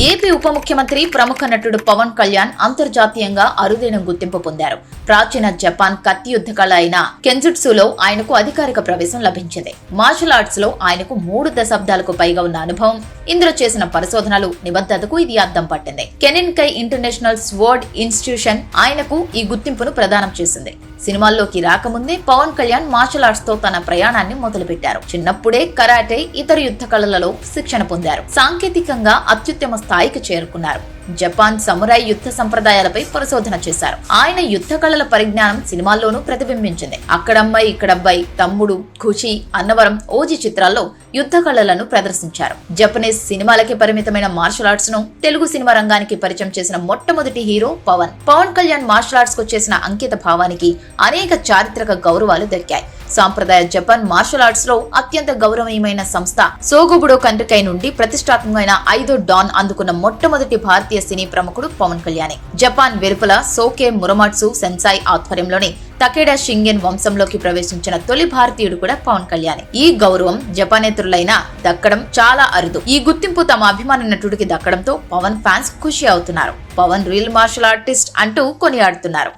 AP ఉప ముఖ్యమంత్రి ప్రముఖ నటుడు పవన్ కళ్యాణ్ అంతర్జాతీయంగా అరుదైన గుర్తింపు పొందారు. ప్రాచీన జపాన్ కత్తి యుద్ధ కళ అయిన కెంజుట్సులో ఆయనకు అధికారిక ప్రవేశం లభించింది. మార్షల్ ఆర్ట్స్ లో ఆయనకు 3 దశాబ్దాలకు పైగా ఉన్న అనుభవం, ఇందులో చేసిన పరిశోధనలు, నిబద్ధతకు ఇది అద్దం పట్టింది. కెనిన్కై ఇంటర్నేషనల్ స్వర్డ్ ఇన్స్టిట్యూషన్ ఆయనకు ఈ గుర్తింపును ప్రదానం చేసింది. సినిమాల్లోకి రాకముందే పవన్ కళ్యాణ్ మార్షల్ ఆర్ట్స్ తో తన ప్రయాణాన్ని మొదలుపెట్టారు. చిన్నప్పుడే కరాటే, ఇతర యుద్ధ కళలలో శిక్షణ పొందారు. సాంకేతికంగా అత్యుత్తమ స్థాయికి చేరుకున్నారు. జపాన్ సమురాయ్ యుద్ధ సంప్రదాయాలపై పరిశోధన చేశారు. ఆయన యుద్ధ కళల పరిజ్ఞానం సినిమాల్లోనూ ప్రతిబింబించింది. అక్కడమ్మాయి ఇక్కడబ్బాయి, తమ్ముడు, ఖుషి, అన్నవరం, ఓజీ చిత్రాల్లో యుద్ధ కళలను ప్రదర్శించారు. జపనీస్ సినిమాలకి పరిమితమైన మార్షల్ ఆర్ట్స్ ను తెలుగు సినిమా రంగానికి పరిచయం చేసిన మొట్టమొదటి hero Pawan. Pawan Kalyan martial arts కు చేసిన అంకిత భావానికి అనేక చారిత్రక గౌరవాలు దక్కాయి. సాంప్రదాయ జపాన్ మార్షల్ ఆర్ట్స్ లో అత్యంత గౌరవనీయమైన సంస్థ సోగోబుడో కండ్రికై నుండి ప్రతిష్టాత్మకమైన 5వ డాన్ అందుకున్న మొట్టమొదటి భారతీయ సినీ ప్రముఖుడు పవన్ కళ్యాణ్. జపాన్ వెలుపల సోకే మురమాట్సు సెన్సాయ్ ఆధ్వర్యంలోని తకేడా షింగెన్ వంశంలోకి ప్రవేశించిన తొలి భారతీయుడు కూడా పవన్ కళ్యాణ్. ఈ గౌరవం జపానేతరులైనా దక్కడం చాలా అరుదు. ఈ గుర్తింపు తమ అభిమాన నటుడికి దక్కడంతో పవన్ ఫ్యాన్స్ ఖుషి అవుతున్నారు. పవన్ రియల్ మార్షల్ ఆర్టిస్ట్ అంటూ కొనియాడుతున్నారు.